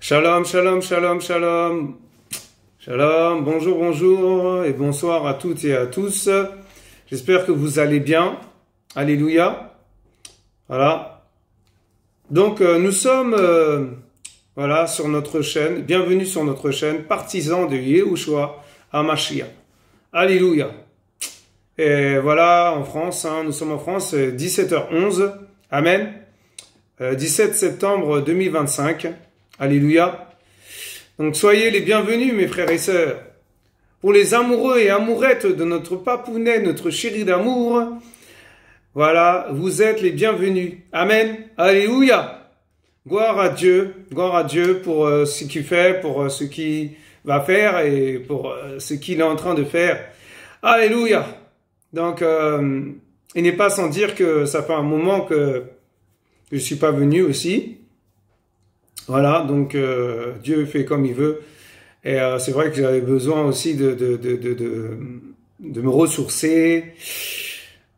Shalom, shalom, shalom, shalom. Shalom, bonjour, bonjour et bonsoir à toutes et à tous. J'espère que vous allez bien. Alléluia. Voilà. Donc nous sommes sur notre chaîne. Bienvenue sur notre chaîne Partisans de Yehoshua HaMashiach. Alléluia. Et voilà, en France, nous sommes en France, 17h11. Amen. 17 septembre 2025. Alléluia. Donc soyez les bienvenus, mes frères et sœurs. Pour les amoureux et amourettes de notre papounet, notre chéri d'amour, voilà, vous êtes les bienvenus. Amen. Alléluia. Gloire à Dieu pour ce qu'il fait, pour ce qu'il va faire et pour ce qu'il est en train de faire. Alléluia. Donc, il n'est pas sans dire que ça fait un moment que je suis pas venu aussi. Voilà, donc Dieu fait comme il veut. Et c'est vrai que j'avais besoin aussi de me ressourcer.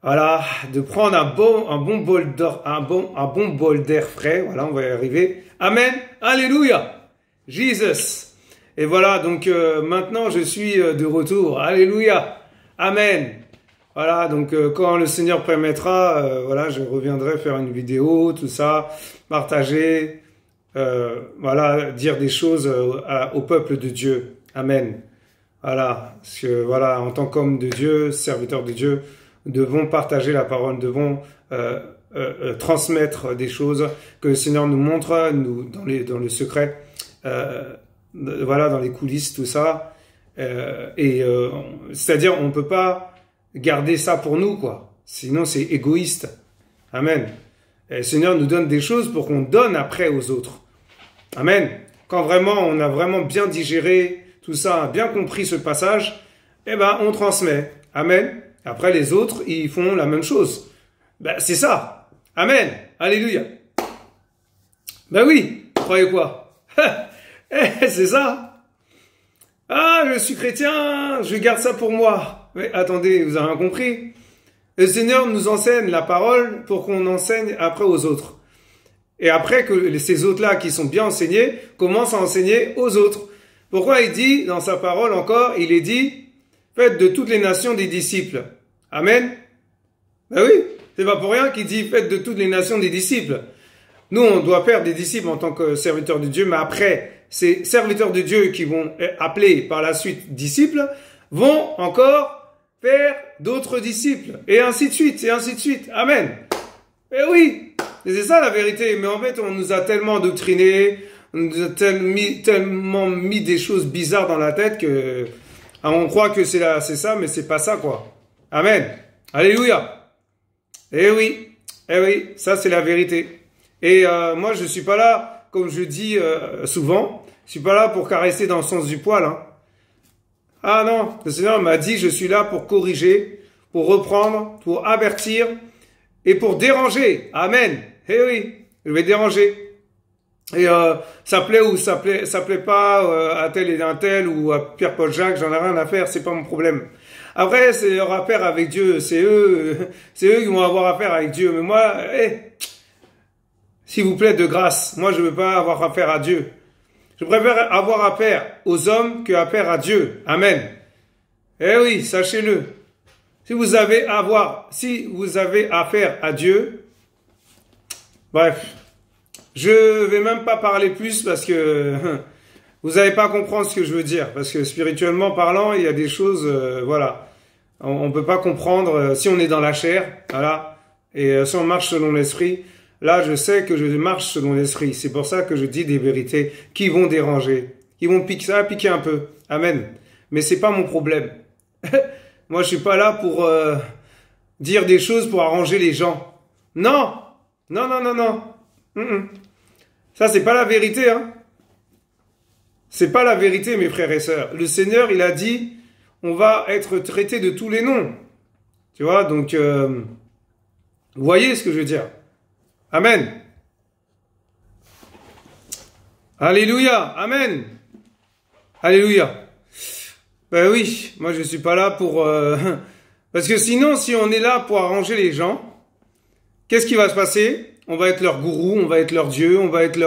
Voilà, de prendre un bon bol d'air frais. Voilà, on va y arriver. Amen. Alléluia. Jesus. Et voilà, donc maintenant je suis de retour. Alléluia. Amen. Voilà, donc quand le Seigneur permettra, voilà, je reviendrai faire une vidéo, tout ça, partager. Voilà, dire des choses au peuple de Dieu. Amen. Voilà, parce que voilà, en tant qu'homme de Dieu, serviteur de Dieu, nous devons partager la parole, nous devons transmettre des choses que le Seigneur nous montre, dans le secret, voilà, dans les coulisses, tout ça. C'est-à-dire, on peut pas garder ça pour nous, quoi. Sinon, c'est égoïste. Amen. Et le Seigneur nous donne des choses pour qu'on donne après aux autres. Amen. Quand vraiment on a vraiment bien digéré tout ça, bien compris ce passage, eh ben on transmet. Amen. Après les autres, ils font la même chose. Ben c'est ça. Amen. Alléluia. Ben oui. Vous croyez quoi? C'est ça. Ah, je suis chrétien, je garde ça pour moi. Mais attendez, vous avez rien compris? Le Seigneur nous enseigne la parole pour qu'on enseigne après aux autres. Et après que ces autres-là qui sont bien enseignés commencent à enseigner aux autres. Pourquoi il dit, dans sa parole encore, il est dit, faites de toutes les nations des disciples. Amen. Ben oui, c'est pas pour rien qu'il dit, faites de toutes les nations des disciples. Nous, on doit faire des disciples en tant que serviteurs de Dieu, mais après, ces serviteurs de Dieu qui vont appeler par la suite disciples, vont encore faire d'autres disciples. Et ainsi de suite, et ainsi de suite. Amen. Eh oui. Et c'est ça la vérité, mais en fait on nous a tellement endoctrinés, on nous a tellement mis des choses bizarres dans la tête que on croit que c'est ça, mais c'est pas ça quoi. Amen. Alléluia. Eh oui, ça c'est la vérité. Et moi je suis pas là, comme je dis souvent, je suis pas là pour caresser dans le sens du poil. Hein. Ah non, le Seigneur m'a dit je suis là pour corriger, pour reprendre, pour avertir et pour déranger. Amen. Eh oui, je vais déranger. Et ça plaît ou ça plaît pas à tel et un tel ou à Pierre-Paul Jacques, j'en ai rien à faire, c'est pas mon problème. Après, c'est leur affaire avec Dieu, c'est eux qui vont avoir affaire avec Dieu. Mais moi, s'il vous plaît, de grâce, moi je veux pas avoir affaire à Dieu. Je préfère avoir affaire aux hommes que affaire à Dieu. Amen. Eh oui, sachez-le. Si vous avez affaire à Dieu, bref, je vais même pas parler plus parce que vous n'allez pas comprendre ce que je veux dire. Parce que spirituellement parlant, il y a des choses, voilà, on peut pas comprendre si on est dans la chair, voilà, et si on marche selon l'esprit. Là, je sais que je marche selon l'esprit. C'est pour ça que je dis des vérités qui vont déranger, qui vont piquer un peu. Amen. Mais c'est pas mon problème. Moi, je suis pas là pour dire des choses pour arranger les gens. Non. Ça, c'est pas la vérité, hein. C'est pas la vérité, mes frères et sœurs. Le Seigneur, il a dit, on va être traité de tous les noms. Tu vois, donc, vous voyez ce que je veux dire. Amen. Alléluia. Amen. Alléluia. Ben oui, moi je suis pas là pour... Parce que sinon, si on est là pour arranger les gens, qu'est-ce qui va se passer? on va être leur gourou, on va être leur dieu, on va être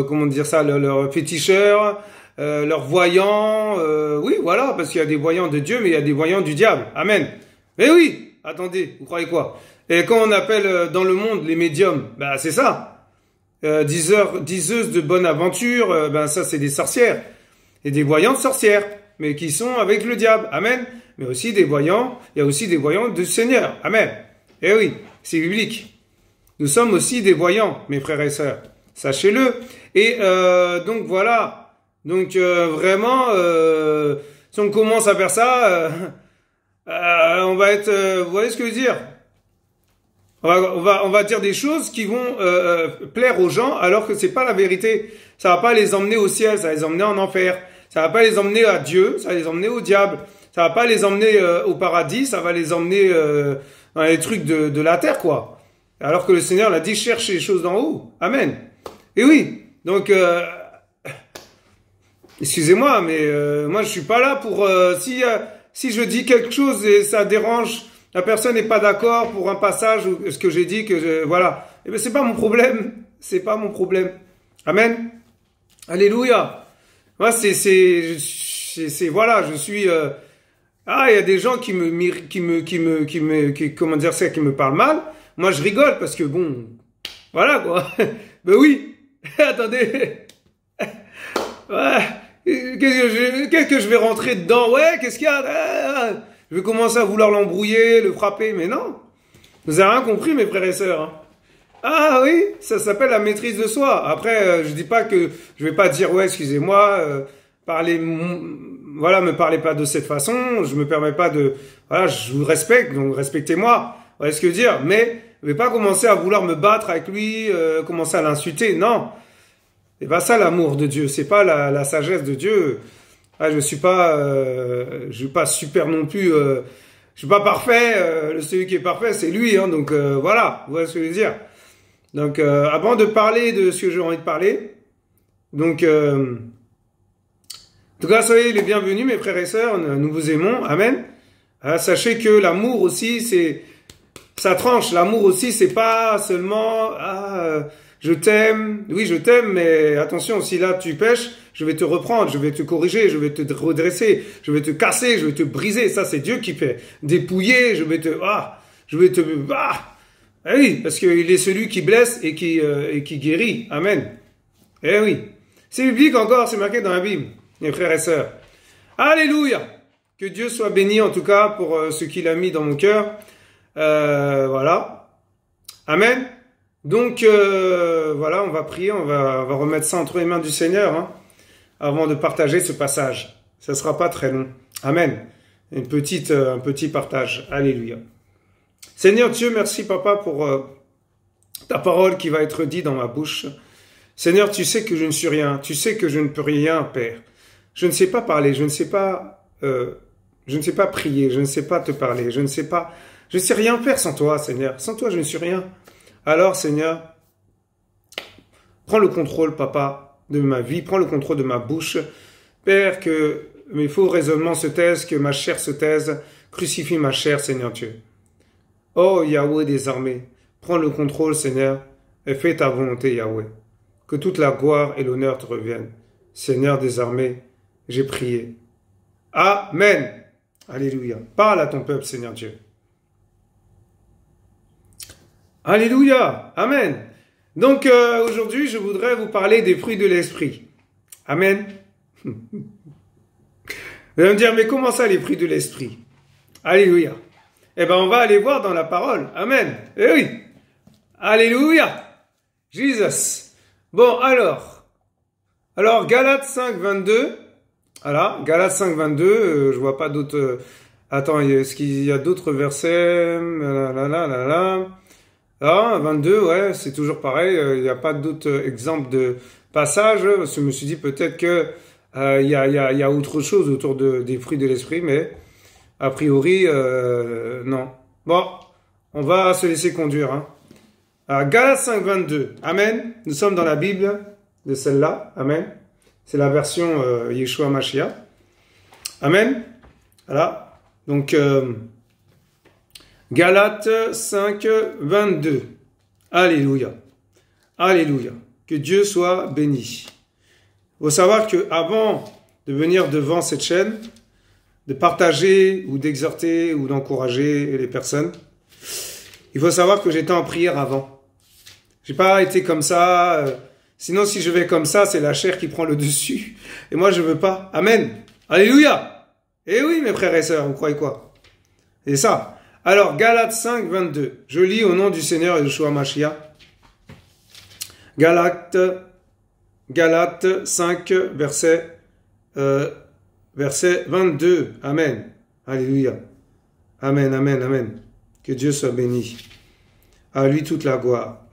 comment dire ça, leur féticheur, leur voyant. Oui, voilà, parce qu'il y a des voyants de Dieu, mais il y a des voyants du diable. Amen. Mais oui, attendez, vous croyez quoi? Et quand on appelle dans le monde les médiums, bah c'est ça. Diseuses de bonne aventure, ben ça c'est des sorcières. Et des voyantes sorcières, mais qui sont avec le diable. Amen. Mais aussi des voyants, il y a aussi des voyants du Seigneur. Amen. Eh oui, c'est biblique. Nous sommes aussi des voyants, mes frères et sœurs. Sachez-le. Et donc voilà. Donc vraiment, si on commence à faire ça, on va être... vous voyez ce que je veux dire? On va dire des choses qui vont plaire aux gens, alors que c'est pas la vérité. Ça va pas les emmener au ciel, ça va les emmener en enfer. Ça va pas les emmener à Dieu, ça va les emmener au diable. Ça va pas les emmener au paradis, ça va les emmener dans les trucs de la terre, quoi. Alors que le Seigneur l'a dit, cherche les choses d'en haut. Amen. Et oui, donc, excusez-moi, mais moi je suis pas là pour... si je dis quelque chose et ça dérange, la personne n'est pas d'accord pour un passage ou ce que j'ai dit, voilà. Eh ben c'est pas mon problème. C'est pas mon problème. Amen. Alléluia. Moi, voilà, je suis, il y a des gens qui comment dire ça, qui me parlent mal. Moi, je rigole parce que bon, voilà, quoi. Ben oui. Attendez. Ouais. Qu'est-ce que je vais rentrer dedans? Ouais, qu'est-ce qu'il y a? Je vais commencer à vouloir l'embrouiller, le frapper, mais non. Vous avez rien compris, mes frères et sœurs, hein. Ah oui, ça s'appelle la maîtrise de soi. Après, je dis pas que je vais pas dire ouais, excusez-moi, voilà, me parlez pas de cette façon. Je me permets pas de, voilà, je vous respecte, donc respectez-moi. Vous voyez ce que je veux dire? Mais je vais pas commencer à vouloir me battre avec lui, commencer à l'insulter. Non, c'est pas ça l'amour de Dieu. C'est pas la sagesse de Dieu. Ah, je suis pas super non plus. Je suis pas parfait. Celui qui est parfait, c'est lui. Hein, donc voilà, vous voyez ce que je veux dire? Donc, avant de parler de ce que j'ai envie de parler, donc, en tout cas, soyez les bienvenus, mes frères et sœurs, nous vous aimons, amen. Sachez que l'amour aussi, ça tranche. L'amour aussi, c'est pas seulement, je t'aime, oui, je t'aime, mais attention, si là tu pêches, je vais te reprendre, je vais te corriger, je vais te redresser, je vais te casser, je vais te briser. Ça, c'est Dieu qui fait. Dépouiller, je vais te, eh oui, parce qu'il est celui qui blesse et qui guérit. Amen. Eh oui. C'est biblique encore, c'est marqué dans la Bible, mes frères et sœurs. Alléluia. Que Dieu soit béni en tout cas pour ce qu'il a mis dans mon cœur. Voilà. Amen. Donc, voilà, on va prier, on va remettre ça entre les mains du Seigneur, hein, avant de partager ce passage. Ça sera pas très long. Amen. Un petit partage. Alléluia. Seigneur Dieu, merci Papa pour ta parole qui va être dite dans ma bouche. Seigneur, tu sais que je ne suis rien, tu sais que je ne peux rien, Père. Je ne sais pas parler, je ne sais pas prier, je ne sais pas te parler, je ne sais rien faire sans toi, Seigneur. Sans toi, je ne suis rien. Alors, Seigneur, prends le contrôle, Papa, de ma vie, prends le contrôle de ma bouche. Père, que mes faux raisonnements se taisent, que ma chair se taise. Crucifie ma chair, Seigneur Dieu. Oh Yahweh des armées, prends le contrôle, Seigneur, et fais ta volonté, Yahweh. Que toute la gloire et l'honneur te reviennent. Seigneur des armées, j'ai prié. Amen. Alléluia. Parle à ton peuple, Seigneur Dieu. Alléluia. Amen. Donc aujourd'hui, je voudrais vous parler des fruits de l'esprit. Amen. Vous allez me dire, mais comment ça les fruits de l'esprit? Alléluia. Eh ben, on va aller voir dans la parole. Amen. Eh oui. Alléluia. Jesus. Bon, alors, Galates 5, 22. Voilà, Galates 5, 22. Je vois pas d'autres... attends, est-ce qu'il y a d'autres versets? Ah, 22, ouais, c'est toujours pareil. Il n'y a pas d'autres exemples de passages. Parce que je me suis dit peut-être que il y a autre chose autour des fruits de l'esprit, mais... a priori, non. Bon, on va se laisser conduire. Hein. Galates 5, 22. Amen. Nous sommes dans la Bible de celle-là. Amen. C'est la version Yeshua Mashiach. Amen. Voilà. Donc, Galates 5, 22. Alléluia. Alléluia. Que Dieu soit béni. Il faut savoir que avant de venir devant cette chaîne, de partager ou d'exhorter ou d'encourager les personnes, il faut savoir que j'étais en prière avant. J'ai pas été comme ça. Sinon, si je vais comme ça, c'est la chair qui prend le dessus. Et moi, je veux pas. Amen. Alléluia. Eh oui, mes frères et sœurs, vous croyez quoi? C'est ça. Alors, Galates 5, 22. Je lis au nom du Seigneur Yeshua Mashiach. Galates 5, verset 22. Amen. Alléluia. Amen, amen, amen. Que Dieu soit béni. À lui toute la gloire.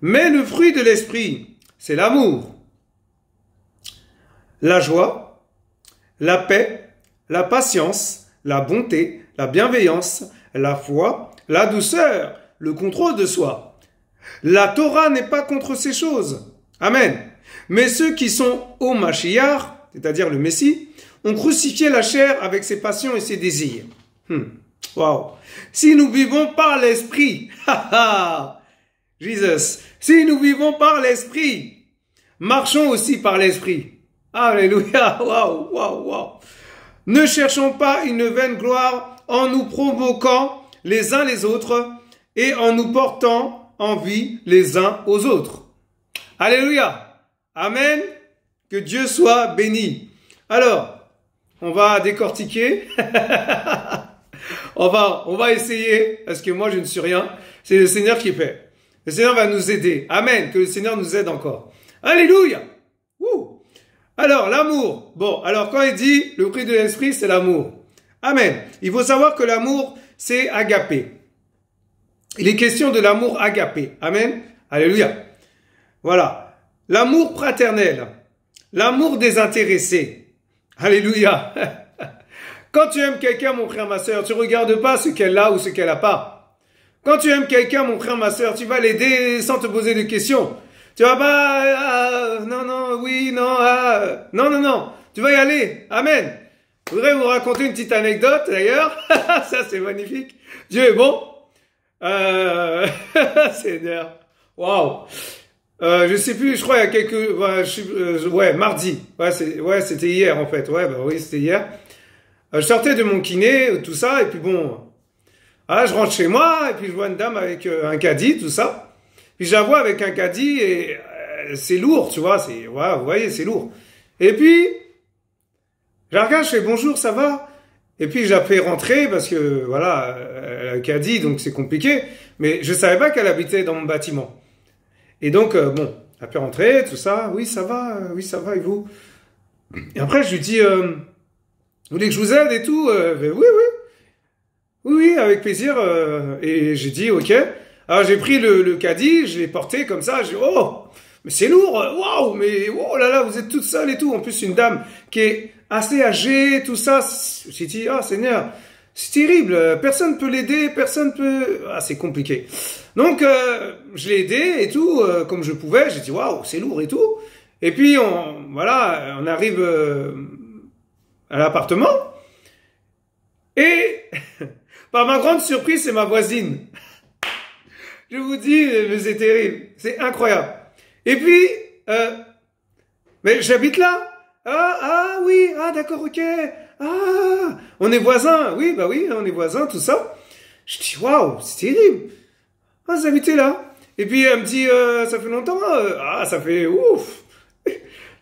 Mais le fruit de l'esprit, c'est l'amour, la joie, la paix, la patience, la bonté, la bienveillance, la foi, la douceur, le contrôle de soi. La Torah n'est pas contre ces choses. Amen. Mais ceux qui sont au Mashiach, c'est-à-dire le Messie, ont crucifié la chair avec ses passions et ses désirs. Wow. Si nous vivons par l'esprit, Jesus, si nous vivons par l'esprit, marchons aussi par l'esprit. Alléluia. Wow, wow, wow. Ne cherchons pas une vaine gloire en nous provoquant les uns les autres et en nous portant envie les uns aux autres. Alléluia. Amen. Que Dieu soit béni. Alors, on va décortiquer. on va essayer, parce que moi je ne suis rien. C'est le Seigneur qui fait. Le Seigneur va nous aider. Amen. Que le Seigneur nous aide encore. Alléluia. Ouh. Alors, l'amour. Bon, alors quand il dit le fruit de l'esprit, c'est l'amour. Amen. Il faut savoir que l'amour, c'est agapé. Il est question de l'amour agapé. Amen. Alléluia. Voilà. L'amour fraternel. L'amour désintéressé. Alléluia. Quand tu aimes quelqu'un, mon frère, ma sœur, tu regardes pas ce qu'elle a ou ce qu'elle a pas. Quand tu aimes quelqu'un, mon frère, ma sœur, tu vas l'aider sans te poser de questions. Tu vas pas, non, non, oui, non, non, non, non. Tu vas y aller. Amen. Je voudrais vous raconter une petite anecdote, d'ailleurs. Ça, c'est magnifique. Dieu est bon. Seigneur. Waouh. Je sais plus, je crois il y a quelques, mardi. C'était hier, en fait. Oui, c'était hier. Je sortais de mon kiné, tout ça, et puis bon, je rentre chez moi, et puis je vois une dame avec un caddie, tout ça. Puis je la vois avec un caddie, et c'est lourd, tu vois, vous voyez, c'est lourd. Et puis, je la regarde, je fais bonjour, ça va? Et puis je la fais rentrer, parce que, voilà, elle a un caddie, donc c'est compliqué. Mais je savais pas qu'elle habitait dans mon bâtiment. Et donc, bon, elle peut rentrer, tout ça, oui, ça va, et vous? Et après, je lui dis, vous voulez que je vous aide et tout? Oui, avec plaisir. Et j'ai dit, ok. Alors, j'ai pris le caddie, je l'ai porté comme ça, j'ai dit, oh, mais c'est lourd, waouh, mais oh là là, vous êtes toute seule et tout. En plus, une dame qui est assez âgée, tout ça. J'ai dit, ah, Seigneur, c'est terrible, personne peut l'aider, personne peut... c'est compliqué. Donc, je l'ai aidé et tout, comme je pouvais. J'ai dit, waouh, c'est lourd et tout. Et puis, on arrive à l'appartement. Et, par ma grande surprise, c'est ma voisine. Je vous dis, mais c'est terrible. C'est incroyable. Et puis, mais j'habite là. Oui, d'accord, ok. On est voisins. Oui, on est voisins, tout ça. Je dis, waouh, c'est terrible. Vous habitez là. Et puis, elle me dit, ça fait longtemps. Ça fait, ouf.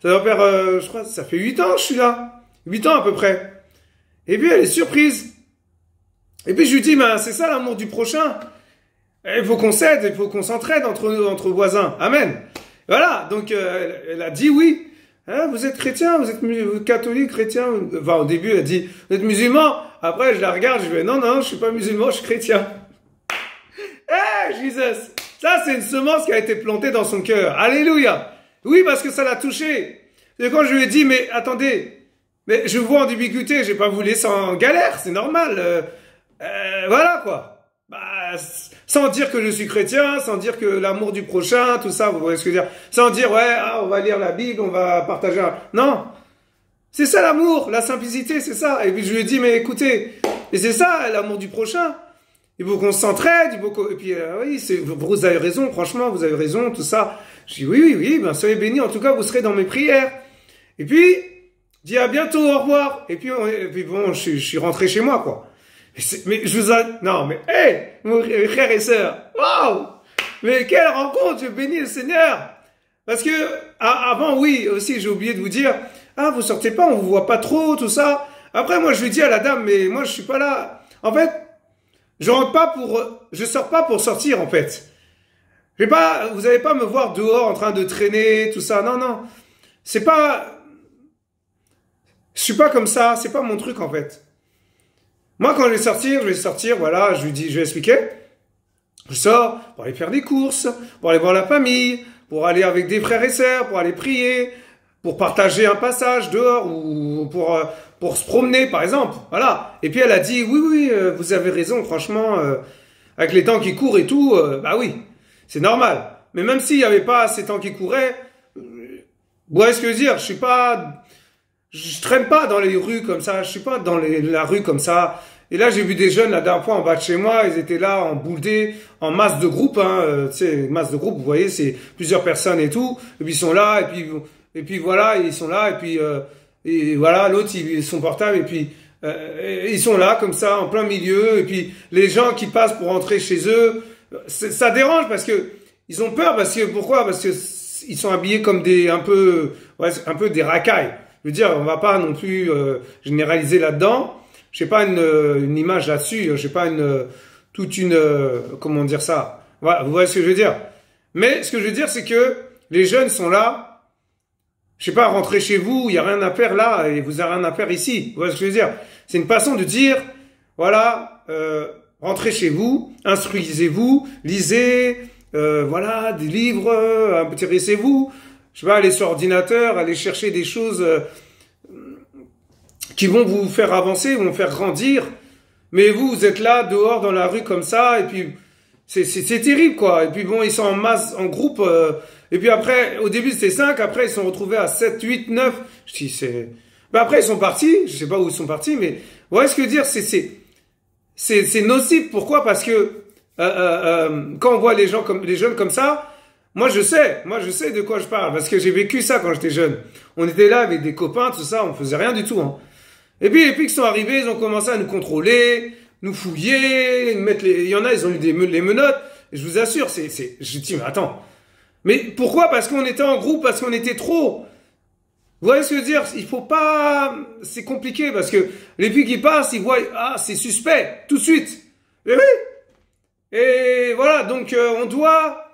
Ça doit faire, je crois, ça fait 8 ans que je suis là. 8 ans à peu près. Et puis, elle est surprise. Et puis, je lui dis, c'est ça l'amour du prochain. Il faut qu'on s'aide, il faut qu'on s'entraide entre voisins. Amen. Voilà. Donc, elle a dit oui. Vous êtes chrétien, vous êtes catholique, chrétien. Enfin, au début, elle dit, vous êtes musulman. Après, je la regarde, je vais, non, je suis pas musulman, je suis chrétien. Jesus. Ça, c'est une semence qui a été plantée dans son cœur. Alléluia. Oui, parce que ça l'a touché. Et quand je lui ai dit, mais attendez, mais je vous vois en difficulté, j'ai pas vous laisser en galère, c'est normal. Voilà, quoi. Sans dire que je suis chrétien, sans dire que l'amour du prochain, tout ça, vous voyez ce que je veux dire. Sans dire, on va lire la Bible, on va partager Non. C'est ça l'amour, la simplicité, c'est ça. Et puis je lui ai dit, mais écoutez, et c'est ça l'amour du prochain. il faut qu'on s'entraide, et puis oui, vous avez raison, franchement, vous avez raison, tout ça. Je dis oui, ben soyez bénis, en tout cas, vous serez dans mes prières. Et puis, dis à bientôt, au revoir. Et puis bon, je suis rentré chez moi, quoi. Mais je vous non, mais hey, mes frères et sœurs, waouh, mais quelle rencontre, je bénis le Seigneur. Parce que avant, oui, aussi, j'ai oublié de vous dire, ah, vous sortez pas, on vous voit pas trop, tout ça. Après, moi, je lui dis à la dame, mais moi, je suis pas là. En fait, je sors pas pour sortir, en fait. Vous allez pas me voir dehors en train de traîner, tout ça. Non. Je suis pas comme ça, c'est pas mon truc, en fait. Moi, quand je vais sortir, voilà, je vais expliquer. Je sors pour aller faire des courses, pour aller voir la famille, pour aller avec des frères et sœurs, pour aller prier, pour partager un passage dehors ou pour se promener, par exemple. Voilà. Et puis elle a dit, oui, vous avez raison, franchement, avec les temps qui courent et tout, bah oui, c'est normal. Mais même s'il n'y avait pas ces temps qui couraient, vous voyez ce que je veux dire, je traîne pas dans les rues comme ça, je suis pas dans la rue comme ça. Et là, j'ai vu des jeunes, la dernière fois, en bas de chez moi, ils étaient là, en bouledé, en masse de groupe, tu sais, masse de groupe, vous voyez, c'est plusieurs personnes et tout, et puis ils sont là, et puis voilà, ils sont là, et voilà, l'autre, son portable, et puis, ils sont là, comme ça, en plein milieu, et puis les gens qui passent pour rentrer chez eux, ça dérange parce que, ils ont peur, pourquoi? Parce que, ils sont habillés comme un peu des racailles. Je veux dire, on va pas non plus, généraliser là-dedans. J'ai pas une image là-dessus, j'ai pas comment dire ça. Voilà, vous voyez ce que je veux dire. Mais ce que je veux dire, c'est que les jeunes sont là. Je sais pas, rentrez chez vous, il y a rien à faire là, et vous avez rien à faire ici. Vous voyez ce que je veux dire. C'est une façon de dire, voilà, rentrez chez vous, instruisez-vous, lisez, voilà, des livres, intéressez-vous. Je sais pas, aller sur ordinateur, aller chercher des choses, qui vont vous faire avancer, vont vous faire grandir. Mais vous êtes là, dehors, dans la rue, comme ça, et puis, c'est terrible, quoi. Et puis bon, ils sont en masse, en groupe, et puis après, au début, c'était 5, après, ils sont retrouvés à 7, 8, 9. Je dis, ben après, ils sont partis, je sais pas où ils sont partis, mais, vous voyez ce que je veux dire, c'est nocif. Pourquoi? Parce que, quand on voit les jeunes comme ça, moi je sais de quoi je parle, parce que j'ai vécu ça quand j'étais jeune. On était là avec des copains, tout ça, on faisait rien du tout, hein. Et puis qu'ils sont arrivés, ils ont commencé à nous contrôler, nous fouiller, il y en a, ils ont eu les menottes. Et je vous assure, je dis, mais attends. Mais pourquoi? Parce qu'on était en groupe, parce qu'on était trop. Vous voyez ce que je veux dire? Il faut pas, c'est compliqué, parce que les filles qui passent, ils voient, ah, c'est suspect, tout de suite. Et oui. Et voilà, donc, on doit,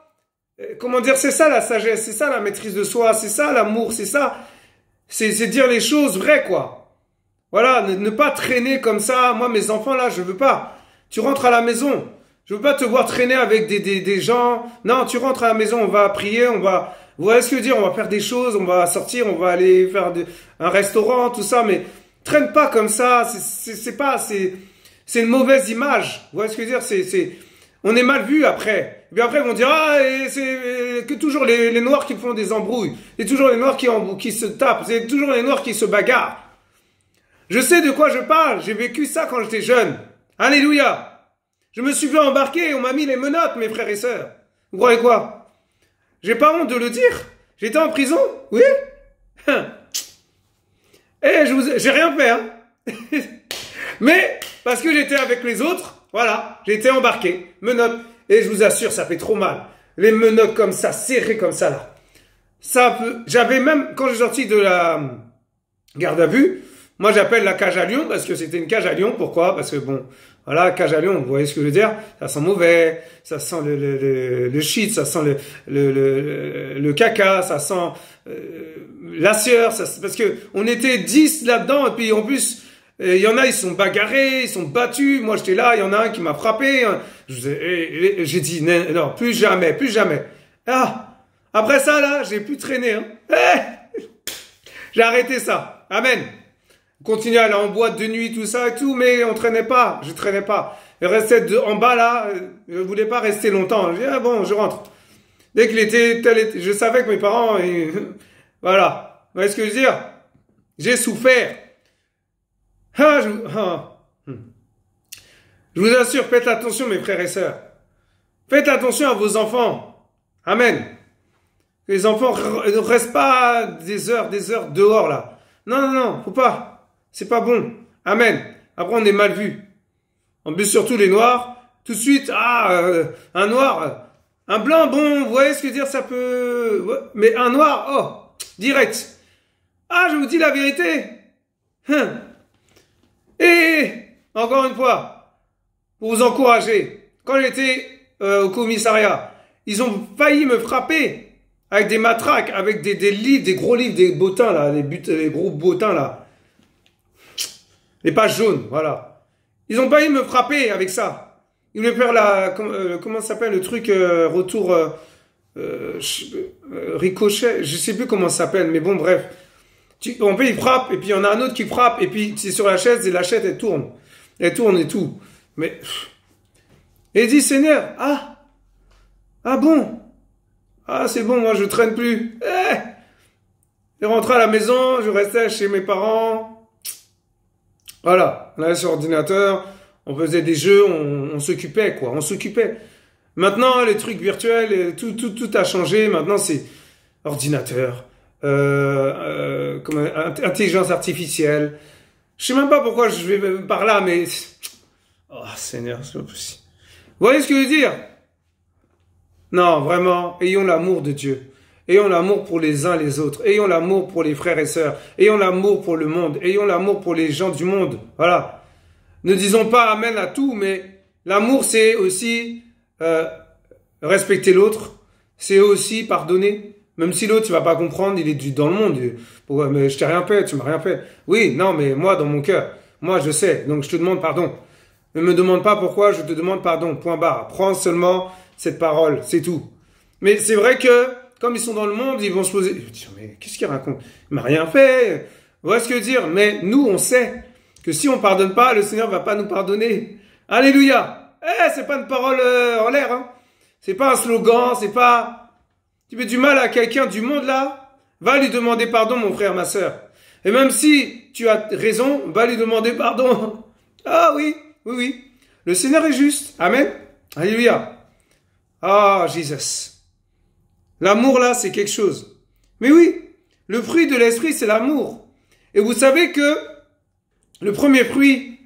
comment dire, c'est ça la sagesse, c'est ça la maîtrise de soi, c'est ça l'amour, c'est ça, c'est dire les choses vraies, quoi. Voilà, ne pas traîner comme ça. Moi, mes enfants, là, je veux pas. Tu rentres à la maison. Je veux pas te voir traîner avec des gens. Non, tu rentres à la maison, on va prier, vous voyez ce que je veux dire, on va faire des choses, on va sortir, on va aller faire un restaurant, tout ça, mais traîne pas comme ça, c'est une mauvaise image. Vous voyez ce que je veux dire, on est mal vu après. Et puis après, ils vont dire, ah, c'est que toujours les Noirs qui font des embrouilles. C'est toujours les Noirs qui se tapent. C'est toujours les Noirs qui se bagarrent. Je sais de quoi je parle. J'ai vécu ça quand j'étais jeune. Alléluia. Je me suis fait embarquer. On m'a mis les menottes, mes frères et sœurs. Vous croyez quoi? J'ai pas honte de le dire. J'étais en prison. Oui. Et j'ai rien fait, hein. Mais, parce que j'étais avec les autres, voilà, j'ai été embarqué. Menottes. Et je vous assure, ça fait trop mal. Les menottes comme ça, serrées comme ça, là. J'avais même, quand j'ai sorti de la garde à vue, moi, j'appelle la cage à lion parce que c'était une cage à lion. Pourquoi? Parce que bon, voilà, cage à lion, vous voyez ce que je veux dire? Ça sent mauvais, ça sent le shit, ça sent le caca, ça sent la sueur, parce que on était 10 là-dedans et puis en plus, il y en a, ils sont bagarrés, ils sont battus. Moi, j'étais là, il y en a un qui m'a frappé. J'ai dit non, plus jamais, plus jamais. Ah, après ça là, j'ai plus traîné. Hein. J'ai arrêté ça. Amen. Continuer à aller en boîte de nuit, tout ça et tout, mais on traînait pas, je traînais pas. Je restais en bas là, je voulais pas rester longtemps. Je dis, ah bon, je rentre. Dès qu'il était, je savais que mes parents, voilà. Vous voyez ce que je veux dire? J'ai souffert. Je vous assure, faites attention mes frères et sœurs. Faites attention à vos enfants. Amen. Les enfants ne restent pas des heures dehors là. Non, non, non, faut pas. C'est pas bon. Amen. Après on est mal vu. En plus surtout les noirs, tout de suite, un noir, un blanc, bon, vous voyez ce que dire, ça peut... Ouais, mais un noir, oh, direct. Ah, je vous dis la vérité. Et, encore une fois, pour vous encourager, quand j'étais au commissariat, ils ont failli me frapper avec des matraques, avec des livres, des gros livres, des bottins là, les gros bottins là. Les pages jaunes, voilà. Ils ont failli me frapper avec ça. Ils voulaient faire comment ça s'appelle le truc, retour, ricochet, je sais plus comment ça s'appelle, mais bon, bref. On fait, il frappe, et puis il y en a un autre qui frappe, et puis c'est sur la chaise, et la chaise, elle tourne. Elle tourne et tout. Mais, et il dit, Seigneur, ah bon, c'est bon, moi je traîne plus. Je rentrais à la maison, je restais chez mes parents. Voilà, on allait sur ordinateur, on faisait des jeux, on s'occupait, quoi, on s'occupait. Maintenant, les trucs virtuels, tout a changé, maintenant c'est ordinateur, intelligence artificielle. Je sais même pas pourquoi je vais par là, mais... Oh, Seigneur, c'est pas possible. Vous voyez ce que je veux dire? Non, vraiment, ayons l'amour de Dieu. Ayons l'amour pour les uns les autres. Ayons l'amour pour les frères et sœurs. Ayons l'amour pour le monde. Ayons l'amour pour les gens du monde. Voilà. Ne disons pas amen à tout, mais l'amour, c'est aussi respecter l'autre. C'est aussi pardonner. Même si l'autre, tu vas pas comprendre, il est dans le monde. Mais je t'ai rien fait, tu m'as rien fait. Oui, non, mais moi, dans mon cœur, moi, je sais. Donc, je te demande pardon. Ne me demande pas pourquoi, je te demande pardon. Point barre. Prends seulement cette parole. C'est tout. Mais c'est vrai que, comme ils sont dans le monde, ils vont se poser... Mais qu'est-ce qu'ils racontent? Il m'a rien fait. Vous voyez ce que je veux dire? Mais nous, on sait que si on pardonne pas, le Seigneur va pas nous pardonner. Alléluia. C'est pas une parole en l'air. Hein. C'est pas un slogan. C'est pas... Tu fais du mal à quelqu'un du monde là, va lui demander pardon, mon frère, ma sœur. Et même si tu as raison, va lui demander pardon. Ah oui, oui, oui. Le Seigneur est juste. Amen. Alléluia. Ah, Jesus. L'amour, là, c'est quelque chose. Mais oui, le fruit de l'esprit, c'est l'amour. Et vous savez que le premier fruit,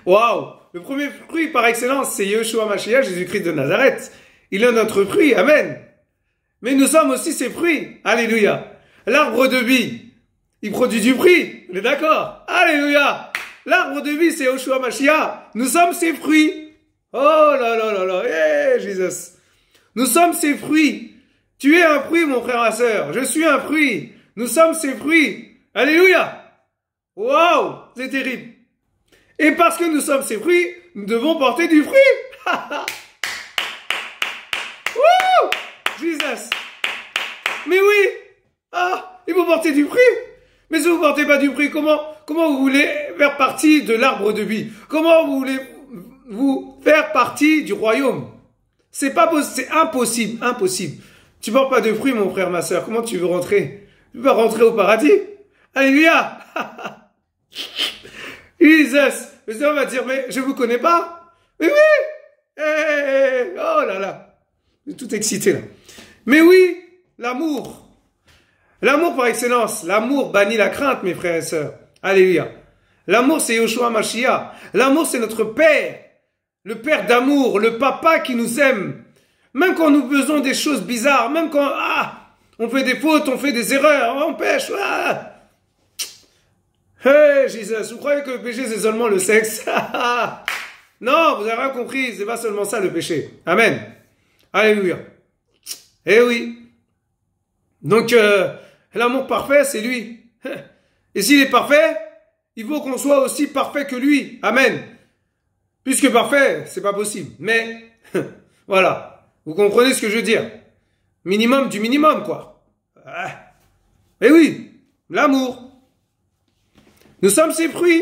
waouh, le premier fruit par excellence, c'est Yeshua Mashiach, Jésus-Christ de Nazareth. Il est notre fruit, amen. Mais nous sommes aussi ses fruits, alléluia. L'arbre de vie, il produit du fruit, on est d'accord? Alléluia. L'arbre de vie, c'est Yeshua Mashiach. Nous sommes ses fruits. Oh là là là là, hey, Jesus. Nous sommes ses fruits. Tu es un fruit, mon frère, ma sœur. Je suis un fruit. Nous sommes ses fruits. Alléluia. Waouh, c'est terrible. Et parce que nous sommes ses fruits, nous devons porter du fruit. Wouh, Jesus. Mais oui. Il faut porter du fruit. Mais si vous ne portez pas du fruit, comment vous voulez faire partie de l'arbre de vie? Comment vous voulez vous faire partie du royaume? C'est pas possible, c'est impossible, impossible. Tu portes pas de fruits, mon frère, ma sœur. Comment tu veux rentrer? Tu veux rentrer au paradis? Alléluia! Jesus! Le Seigneur va dire, mais je vous connais pas? Mais oui! Oh là là! Je suis tout excité là. Mais oui! L'amour! L'amour par excellence. L'amour bannit la crainte, mes frères et sœurs. Alléluia. L'amour, c'est Yeshua Mashiach. L'amour, c'est notre Père. Le Père d'amour, le Papa qui nous aime. Même quand nous faisons des choses bizarres, même quand on fait des fautes, on fait des erreurs, on pêche. Hey, Jesus, vous croyez que le péché, c'est seulement le sexe? Non, vous avez rien compris, c'est pas seulement ça le péché. Amen. Alléluia. Eh oui. Donc, l'amour parfait, c'est lui. Et s'il est parfait, il faut qu'on soit aussi parfait que lui. Amen. Puisque parfait, c'est pas possible. Mais, voilà. Vous comprenez ce que je veux dire? Minimum du minimum, quoi. Eh oui, l'amour. Nous sommes ses fruits.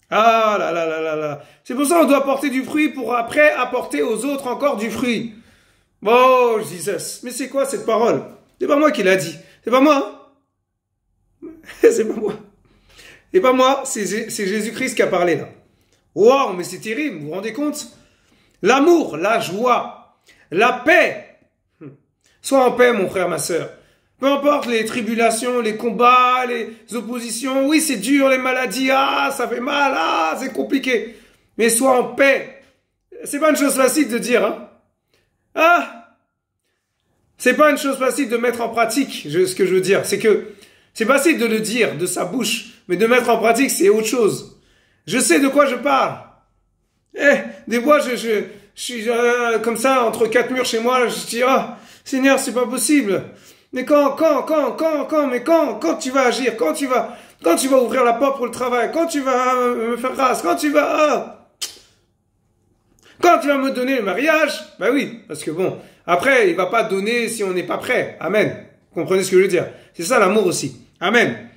Ah là là là là là. C'est pour ça qu'on doit porter du fruit pour après apporter aux autres encore du fruit. Oh, Jesus. Mais c'est quoi cette parole? C'est pas moi qui l'a dit. C'est pas moi. C'est pas moi. C'est pas moi. C'est Jésus-Christ qui a parlé là. Waouh, mais c'est terrible, vous vous rendez compte? L'amour, la joie, la paix. Sois en paix, mon frère, ma sœur. Peu importe les tribulations, les combats, les oppositions. Oui, c'est dur, les maladies. Ah, ça fait mal. Ah, c'est compliqué. Mais sois en paix. C'est pas une chose facile de dire, hein. Ah, c'est pas une chose facile de mettre en pratique, ce que je veux dire. C'est que c'est facile de le dire de sa bouche, mais de mettre en pratique, c'est autre chose. Je sais de quoi je parle. Des fois, je suis comme ça, entre quatre murs chez moi, je dis, ah, Seigneur, c'est pas possible. Mais quand tu vas agir, quand tu vas ouvrir la porte pour le travail, quand tu vas me faire grâce, quand tu vas me donner le mariage, bah oui, parce que bon, après, il va pas donner si on n'est pas prêt. Amen. Vous comprenez ce que je veux dire? C'est ça l'amour aussi. Amen.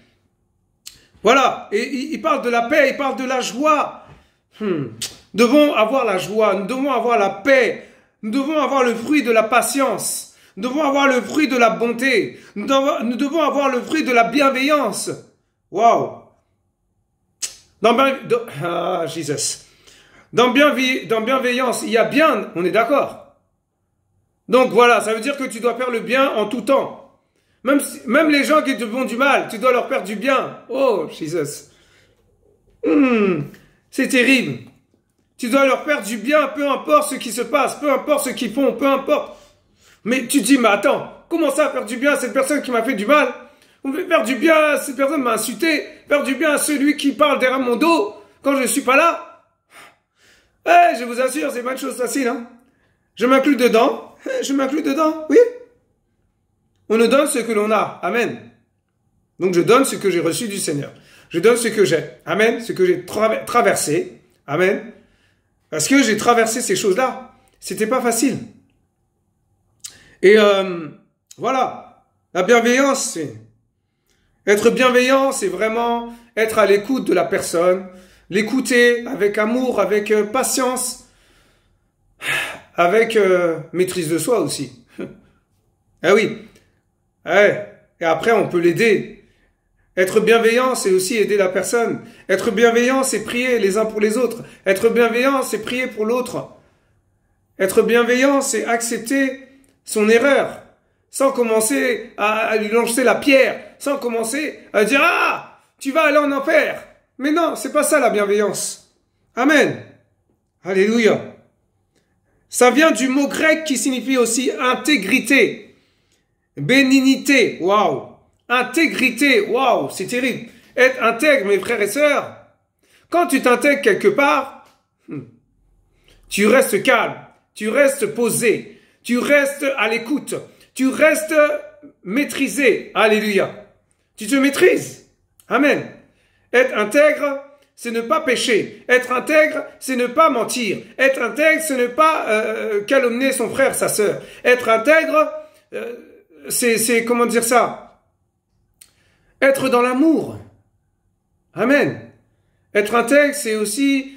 Voilà. Et il parle de la paix, il parle de la joie. Nous devons avoir la joie, nous devons avoir la paix, nous devons avoir le fruit de la patience. Nous devons avoir le fruit de la bonté. Nous devons avoir le fruit de la bienveillance. Waouh. Jesus. Dans bienveillance, il y a bien, on est d'accord. Donc voilà, ça veut dire que tu dois faire le bien en tout temps. Même les gens qui te font du mal, tu dois leur faire du bien. Oh, Jesus. C'est terrible. Tu dois leur faire du bien, peu importe ce qui se passe, peu importe ce qu'ils font, peu importe. Mais tu te dis, mais attends, comment ça faire du bien à cette personne qui m'a fait du mal? On veut faire du bien à cette personne qui m'a insulté, faire du bien à celui qui parle derrière mon dos quand je ne suis pas là. Je vous assure, c'est pas une chose facile, hein. Je m'inclus dedans, oui. On nous donne ce que l'on a, amen. Donc je donne ce que j'ai reçu du Seigneur. Je donne ce que j'ai, amen, ce que j'ai traversé, amen. Parce que j'ai traversé ces choses-là, c'était pas facile. Et voilà, la bienveillance, être bienveillant, c'est vraiment être à l'écoute de la personne, l'écouter avec amour, avec patience, avec maîtrise de soi aussi. Ah oui, et après on peut l'aider. Être bienveillant, c'est aussi aider la personne. Être bienveillant, c'est prier les uns pour les autres. Être bienveillant, c'est prier pour l'autre. Être bienveillant, c'est accepter son erreur, sans commencer à lui lancer la pierre, sans commencer à dire « Ah, tu vas aller en enfer !» Mais non, c'est pas ça la bienveillance. Amen. Alléluia. Ça vient du mot grec qui signifie aussi intégrité, bénignité. Waouh. Intégrité. Waouh, c'est terrible. Être intègre, mes frères et sœurs. Quand tu t'intègres quelque part, tu restes calme, tu restes posé. Tu restes à l'écoute. Tu restes maîtrisé. Alléluia. Tu te maîtrises. Amen. Être intègre, c'est ne pas pécher. Être intègre, c'est ne pas mentir. Être intègre, c'est ne pas calomnier son frère, sa sœur. Être intègre, c'est comment dire ça? Être dans l'amour. Amen. Être intègre, c'est aussi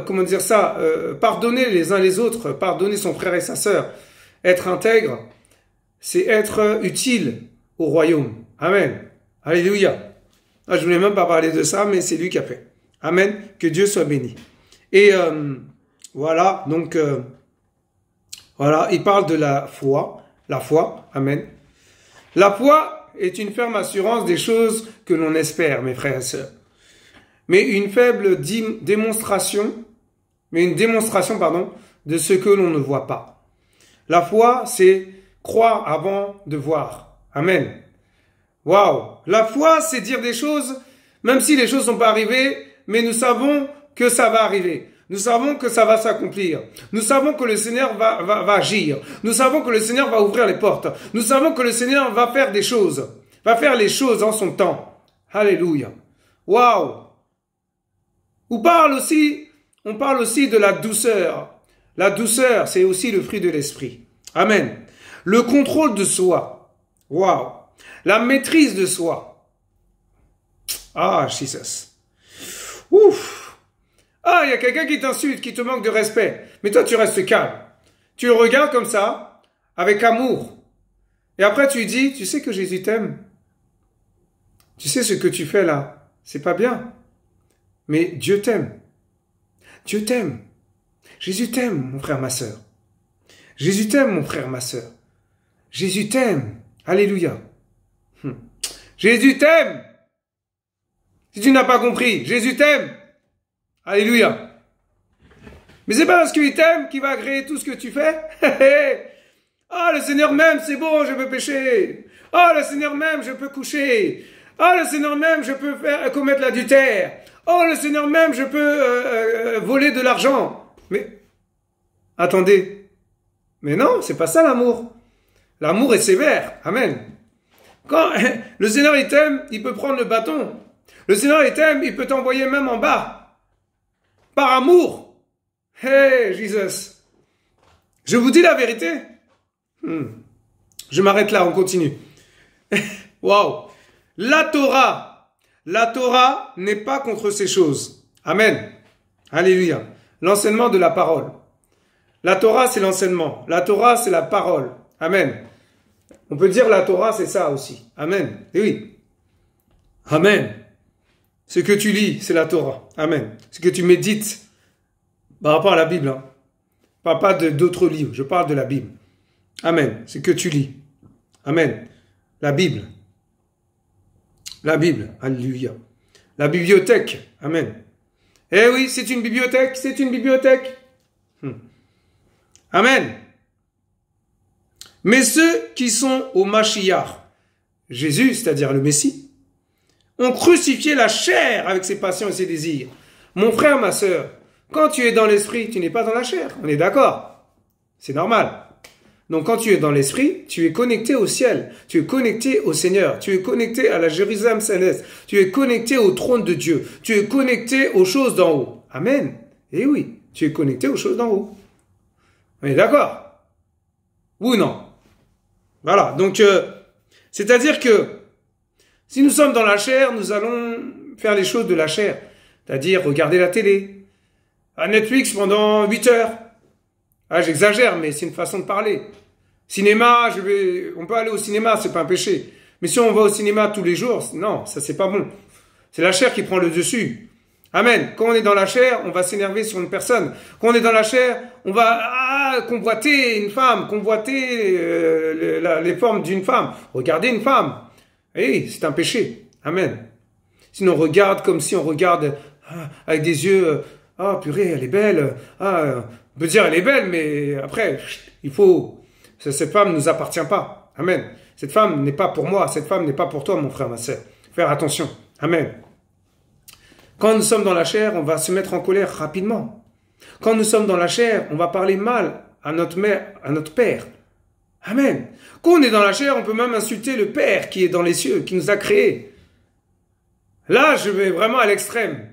comment dire ça, pardonner les uns les autres, pardonner son frère et sa sœur. Être intègre, c'est être utile au royaume. Amen. Alléluia. Je voulais même pas parler de ça, mais c'est lui qui a fait. Amen. Que Dieu soit béni. Et voilà, donc voilà, il parle de la foi. La foi, amen. La foi est une ferme assurance des choses que l'on espère, mes frères et sœurs. Mais une faible démonstration, de ce que l'on ne voit pas. La foi, c'est croire avant de voir. Amen. Waouh. La foi, c'est dire des choses, même si les choses sont pas arrivées, mais nous savons que ça va arriver. Nous savons que ça va s'accomplir. Nous savons que le Seigneur va agir. Nous savons que le Seigneur va ouvrir les portes. Nous savons que le Seigneur va faire des choses. Va faire les choses en son temps. Alléluia. Waouh. On parle aussi de la douceur. La douceur, c'est aussi le fruit de l'esprit. Amen. Le contrôle de soi. Waouh. La maîtrise de soi. Ah, Jesus. Ouf. Ah, il y a quelqu'un qui t'insulte, qui te manque de respect. Mais toi, tu restes calme. Tu le regardes comme ça, avec amour. Et après, tu lui dis, tu sais que Jésus t'aime. Tu sais ce que tu fais là, c'est pas bien. Mais Dieu t'aime. Dieu t'aime. Jésus t'aime, mon frère, ma sœur. Jésus t'aime, mon frère, ma sœur. Jésus t'aime. Alléluia. Jésus t'aime. Si tu n'as pas compris, Jésus t'aime. Alléluia. Mais c'est pas parce qu'il t'aime qu'il va agréer tout ce que tu fais. Ah, le Seigneur m'aime, c'est bon, je peux pécher. Ah, le Seigneur m'aime, je peux coucher. Ah, le Seigneur m'aime, je peux commettre l'adultère. Oh, le Seigneur m'aime, je peux voler de l'argent. Mais, attendez. Mais non, c'est pas ça l'amour. L'amour est sévère. Amen. Quand le Seigneur il t'aime, il peut prendre le bâton. Le Seigneur il t'aime, il peut t'envoyer même en bas. Par amour. Hey, Jesus. Je vous dis la vérité. Je m'arrête là, on continue. Waouh. La Torah n'est pas contre ces choses. Amen. Alléluia. L'enseignement de la parole. La Torah, c'est l'enseignement. La Torah, c'est la parole. Amen. On peut dire la Torah, c'est ça aussi. Amen. Et oui. Amen. Ce que tu lis, c'est la Torah. Amen. Ce que tu médites par rapport à la Bible. Hein. Pas d'autres livres. Je parle de la Bible. Amen. Ce que tu lis. Amen. La Bible. La Bible. Alléluia. La bibliothèque. Amen. Eh oui, c'est une bibliothèque. C'est une bibliothèque. Amen. Mais ceux qui sont au Mashiach, Jésus, c'est-à-dire le Messie, ont crucifié la chair avec ses passions et ses désirs. Mon frère, ma sœur, quand tu es dans l'esprit, tu n'es pas dans la chair. On est d'accord? C'est normal. Donc quand tu es dans l'esprit, tu es connecté au ciel, tu es connecté au Seigneur, tu es connecté à la Jérusalem céleste, tu es connecté au trône de Dieu, tu es connecté aux choses d'en haut. Amen. Eh oui, tu es connecté aux choses d'en haut. On est d'accord? Oui ou non? Voilà, donc c'est-à-dire que si nous sommes dans la chair, nous allons faire les choses de la chair, c'est-à-dire regarder la télé, à Netflix pendant 8 heures. Ah, j'exagère, mais c'est une façon de parler. Cinéma, on peut aller au cinéma, c'est pas un péché. Mais si on va au cinéma tous les jours, non, ça c'est pas bon. C'est la chair qui prend le dessus. Amen. Quand on est dans la chair, on va s'énerver sur une personne. Quand on est dans la chair, on va convoiter une femme, convoiter les formes d'une femme. Regarder une femme. Eh, c'est un péché. Amen. Sinon, on regarde comme si on regarde avec des yeux. Ah, purée, elle est belle. Ah, on peut dire elle est belle, mais après, il faut. Cette femme ne nous appartient pas. Amen. Cette femme n'est pas pour moi. Cette femme n'est pas pour toi, mon frère, ma sœur. Faire attention. Amen. Quand nous sommes dans la chair, on va se mettre en colère rapidement. Quand nous sommes dans la chair, on va parler mal à notre mère, à notre père. Amen. Quand on est dans la chair, on peut même insulter le Père qui est dans les cieux, qui nous a créés. Là, je vais vraiment à l'extrême.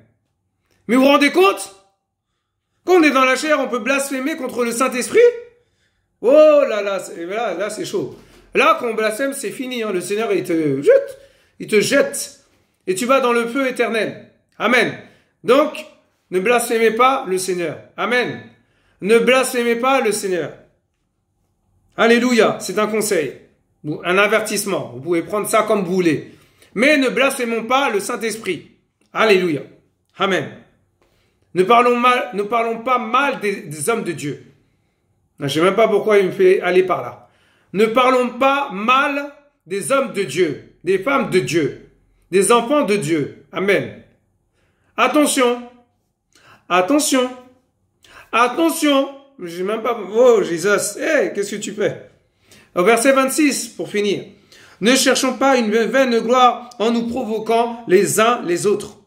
Mais vous vous rendez compte? Quand on est dans la chair, on peut blasphémer contre le Saint-Esprit? Oh là là, là c'est chaud. Là, quand on blasphème, c'est fini. Hein. Le Seigneur, il te jette. Il te jette. Et tu vas dans le feu éternel. Amen. Donc, ne blasphémez pas le Seigneur. Amen. Ne blasphémez pas le Seigneur. Alléluia. C'est un conseil. Un avertissement. Vous pouvez prendre ça comme vous voulez. Mais ne blasphémons pas le Saint-Esprit. Alléluia. Amen. Ne parlons pas mal des hommes de Dieu. Je ne sais même pas pourquoi il me fait aller par là. Ne parlons pas mal des hommes de Dieu, des femmes de Dieu, des enfants de Dieu. Amen. Attention. Attention. Attention. J'ai même pas... Oh, Jésus. Hey, qu'est-ce que tu fais? Au verset 26, pour finir. Ne cherchons pas une vaine gloire en nous provoquant les uns les autres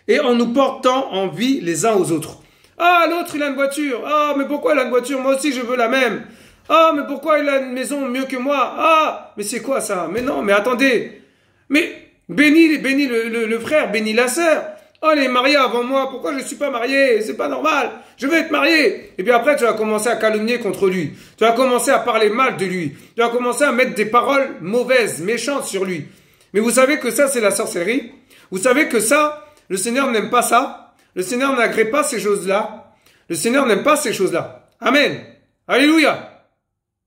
et en nous portant envie les uns aux autres. Ah, l'autre, il a une voiture. Ah, mais pourquoi il a une voiture? Moi aussi, je veux la même. Ah, mais pourquoi il a une maison mieux que moi? Ah, mais c'est quoi ça? Mais non, mais attendez. Mais bénis le frère, bénis la sœur. Oh, elle est mariée avant moi. Pourquoi je ne suis pas marié? C'est pas normal. Je veux être marié. Et puis après, tu vas commencer à calomnier contre lui. Tu vas commencer à parler mal de lui. Tu vas commencer à mettre des paroles mauvaises, méchantes sur lui. Mais vous savez que ça, c'est la sorcellerie. Vous savez que ça, le Seigneur n'aime pas ça. Le Seigneur n'agrée pas ces choses-là. Le Seigneur n'aime pas ces choses-là. Amen. Alléluia.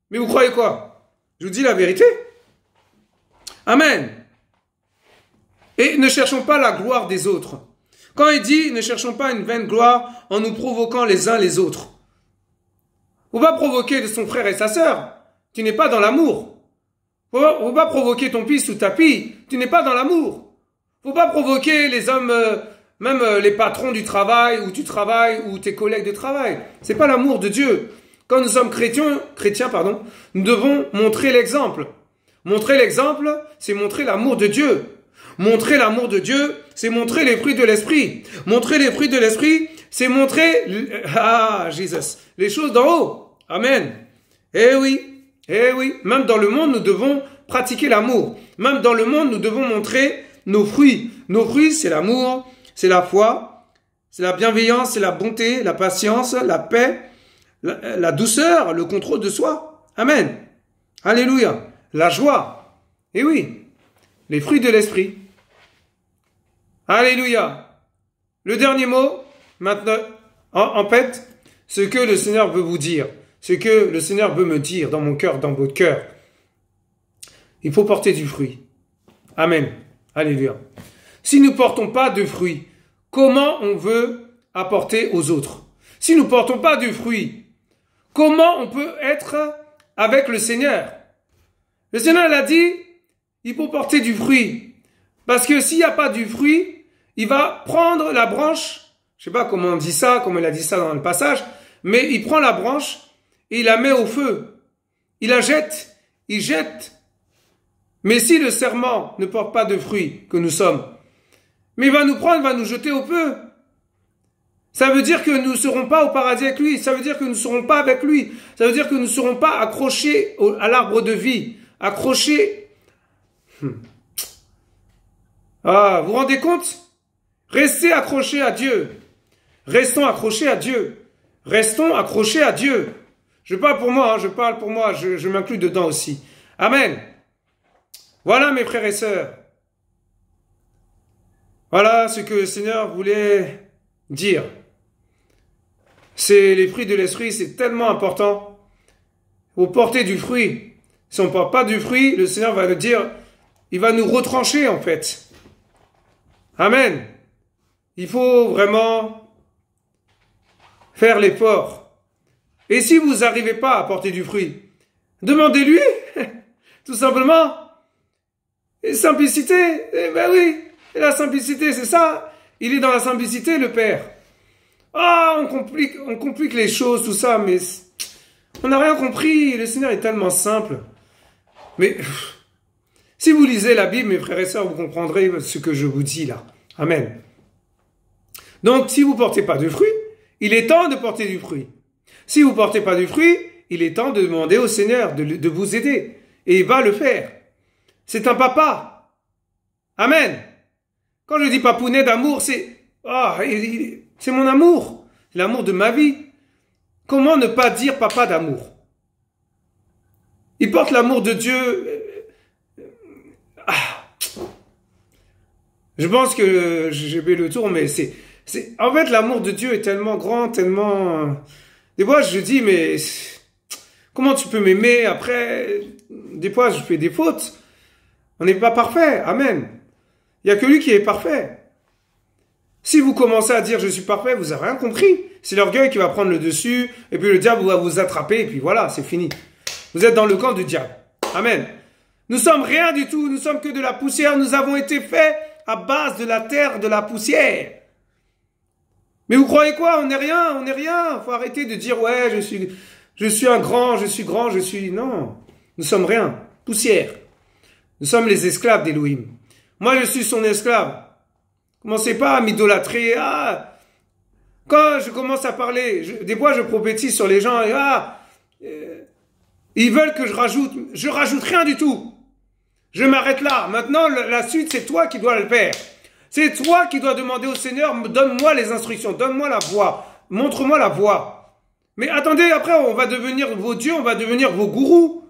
Mais vous croyez quoi? Je vous dis la vérité. Amen. Et ne cherchons pas la gloire des autres. Quand il dit, ne cherchons pas une vaine gloire en nous provoquant les uns les autres. Faut pas provoquer de son frère et sa sœur. Tu n'es pas dans l'amour. Faut pas provoquer ton fils ou ta fille. Tu n'es pas dans l'amour. Faut pas provoquer les hommes, même les patrons du travail, où tu travailles, ou tes collègues de travail. C'est pas l'amour de Dieu. Quand nous sommes chrétiens, nous devons montrer l'exemple. Montrer l'exemple, c'est montrer l'amour de Dieu. Montrer l'amour de Dieu, c'est montrer les fruits de l'esprit. Montrer les fruits de l'esprit, c'est montrer, Jésus, les choses d'en haut. Amen. Eh oui, même dans le monde, nous devons pratiquer l'amour. Même dans le monde, nous devons montrer nos fruits. Nos fruits, c'est l'amour, c'est la foi, c'est la bienveillance, c'est la bonté, la patience, la paix, la douceur, le contrôle de soi. Amen. Alléluia. La joie. Eh oui, les fruits de l'esprit. Alléluia. Le dernier mot, maintenant, en fait, ce que le Seigneur veut vous dire, ce que le Seigneur veut me dire dans mon cœur, dans votre cœur. Il faut porter du fruit. Amen. Alléluia. Si nous ne portons pas de fruit, comment on veut apporter aux autres? Si nous ne portons pas de fruit, comment on peut être avec le Seigneur? Le Seigneur l'a dit, il faut porter du fruit. Parce que s'il n'y a pas du fruit, il va prendre la branche, je sais pas comment on dit ça, comment il a dit ça dans le passage, mais il prend la branche et il la met au feu. Il la jette, il jette. Mais si le serment ne porte pas de fruit que nous sommes, mais il va nous prendre, il va nous jeter au feu. Ça veut dire que nous ne serons pas au paradis avec lui. Ça veut dire que nous ne serons pas avec lui. Ça veut dire que nous ne serons pas accrochés à l'arbre de vie. Accrochés. Ah, vous vous rendez compte? Restez accrochés à Dieu. Restons accrochés à Dieu. Restons accrochés à Dieu. Je parle pour moi, je parle pour moi, je m'inclus dedans aussi. Amen. Voilà mes frères et sœurs. Voilà ce que le Seigneur voulait dire. C'est les fruits de l'esprit, c'est tellement important. Vous portez du fruit. Si on ne porte pas du fruit, le Seigneur va le dire, il va nous retrancher en fait. Amen. Il faut vraiment faire l'effort. Et si vous n'arrivez pas à porter du fruit, demandez-lui, tout simplement. Et simplicité, eh ben oui, et la simplicité, c'est ça. Il est dans la simplicité, le Père. Ah, on complique les choses, tout ça, mais on n'a rien compris. Le Seigneur est tellement simple. Mais si vous lisez la Bible, mes frères et sœurs, vous comprendrez ce que je vous dis là. Amen. Donc, si vous ne portez pas de fruit, il est temps de porter du fruit. Si vous ne portez pas de fruit, il est temps de demander au Seigneur de vous aider. Et il va le faire. C'est un papa. Amen. Quand je dis papounet d'amour, c'est mon amour. C'est l'amour de ma vie. Comment ne pas dire papa d'amour? Il porte l'amour de Dieu. Je pense que j'ai fait le tour, mais en fait, l'amour de Dieu est tellement grand, tellement... Des fois, je dis, mais comment tu peux m'aimer? Après, des fois, je fais des fautes. On n'est pas parfait. Amen. Il n'y a que lui qui est parfait. Si vous commencez à dire je suis parfait, vous n'avez rien compris. C'est l'orgueil qui va prendre le dessus, et puis le diable va vous attraper, et puis voilà, c'est fini. Vous êtes dans le camp du diable. Amen. Nous sommes rien du tout, nous sommes que de la poussière, nous avons été faits à base de la terre, de la poussière. Mais vous croyez quoi? On n'est rien, on n'est rien. Faut arrêter de dire ouais, je suis un grand, je suis grand, je suis... Non, nous sommes rien. Poussière. Nous sommes les esclaves d'Élohim. Moi, je suis son esclave. Commencez pas à m'idolâtrer. Quand je commence à parler, des fois je prophétise sur les gens. Ils veulent que je rajoute rien du tout. Je m'arrête là. Maintenant, la suite, c'est toi qui dois le faire. C'est toi qui dois demander au Seigneur, donne-moi les instructions, donne-moi la voie, montre-moi la voie. Mais attendez, après, on va devenir vos dieux, on va devenir vos gourous.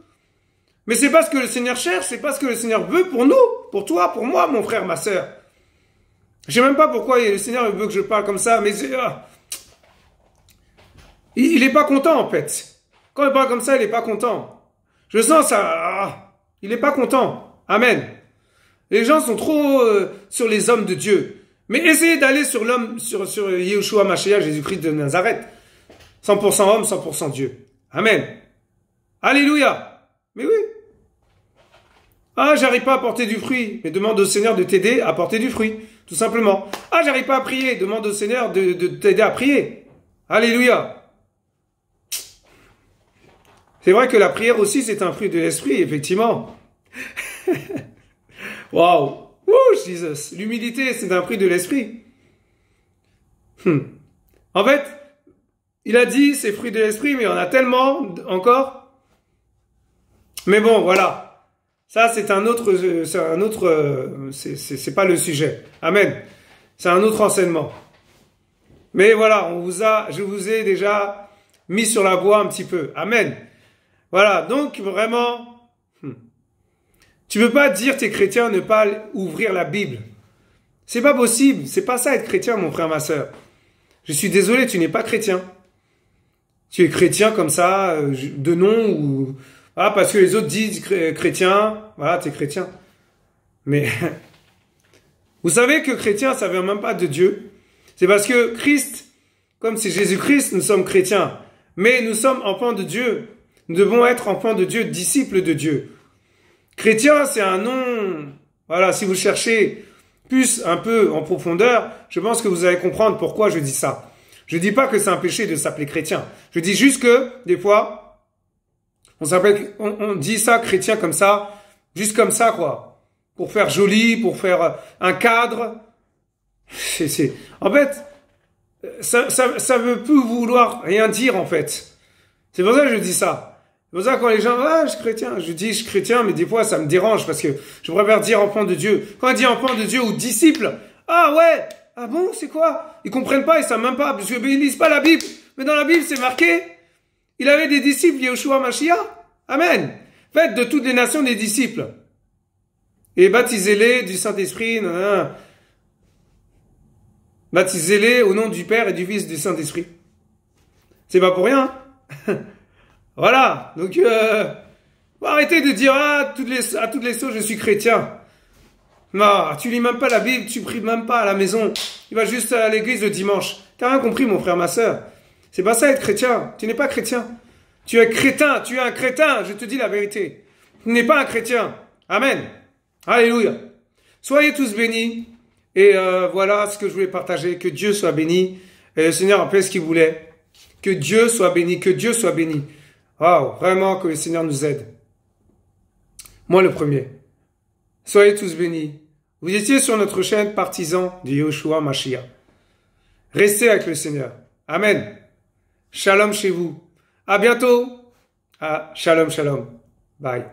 Mais c'est pas ce que le Seigneur cherche, c'est pas ce que le Seigneur veut pour nous, pour toi, pour moi, mon frère, ma sœur. Je sais même pas pourquoi le Seigneur veut que je parle comme ça, mais il est pas content, en fait. Quand il parle comme ça, il est pas content. Je sens ça, il est pas content. Amen. Les gens sont trop sur les hommes de Dieu. Mais essayez d'aller sur l'homme, sur Yeshua Mashiach, Jésus-Christ de Nazareth. 100% homme, 100% Dieu. Amen. Alléluia. Mais oui. Ah, j'arrive pas à porter du fruit. Mais demande au Seigneur de t'aider à porter du fruit. Tout simplement. Ah, j'arrive pas à prier. Demande au Seigneur de t'aider à prier. Alléluia. C'est vrai que la prière aussi, c'est un fruit de l'esprit, effectivement. Waouh. Wouh, Jesus. L'humilité, c'est un fruit de l'esprit. En fait, il a dit, c'est fruit de l'esprit, mais il y en a tellement encore. Mais bon, voilà. Ça, c'est pas le sujet. Amen. C'est un autre enseignement. Mais voilà, je vous ai déjà mis sur la voie un petit peu. Amen. Voilà. Donc, vraiment, tu peux pas dire t'es chrétien, ne pas ouvrir la Bible. C'est pas possible. C'est pas ça être chrétien, mon frère, ma sœur. Je suis désolé, tu n'es pas chrétien. Tu es chrétien comme ça, de nom, ou voilà, parce que les autres disent chrétien, voilà, tu es chrétien. Mais vous savez que chrétien, ça vient même pas de Dieu. C'est parce que Christ, comme c'est Jésus-Christ, nous sommes chrétiens. Mais nous sommes enfants de Dieu. Nous devons être enfants de Dieu, disciples de Dieu. Chrétien, c'est un nom. Voilà, si vous cherchez plus un peu en profondeur, je pense que vous allez comprendre pourquoi je dis ça. Je dis pas que c'est un péché de s'appeler chrétien. Je dis juste que, des fois, on dit ça chrétien comme ça, juste comme ça, quoi. Pour faire joli, pour faire un cadre. En fait, ça veut plus vouloir rien dire, en fait. C'est pour ça que je dis ça. C'est pour ça que quand les gens, je suis chrétien, je dis je suis chrétien, mais des fois, ça me dérange parce que je préfère dire enfant de Dieu. Quand on dit enfant de Dieu ou disciple, ah ouais! Ah bon, c'est quoi? Ils comprennent pas, ils savent même pas, parce qu'ils lisent pas la Bible. Mais dans la Bible, c'est marqué, il avait des disciples, Yeshua Mashiach. Amen. Faites de toutes les nations des disciples. Et baptisez-les du Saint-Esprit. Baptisez-les au nom du Père et du Fils et du Saint-Esprit. C'est pas pour rien. Voilà. Donc, arrêtez de dire, à toutes les sauces, je suis chrétien. Non, tu lis même pas la Bible, tu pries même pas à la maison. Tu vas juste à l'église le dimanche. T'as rien compris, mon frère, ma sœur. C'est pas ça être chrétien. Tu n'es pas chrétien. Tu es crétin, tu es un crétin, je te dis la vérité. Tu n'es pas un chrétien. Amen. Alléluia. Soyez tous bénis. Et voilà ce que je voulais partager. Que Dieu soit béni. Et le Seigneur a fait ce qu'il voulait. Que Dieu soit béni, que Dieu soit béni. Waouh, vraiment que le Seigneur nous aide. Moi le premier. Soyez tous bénis. Vous étiez sur notre chaîne partisan de Yeshua Mashiach. Restez avec le Seigneur. Amen. Shalom chez vous. À bientôt. Shalom, shalom. Bye.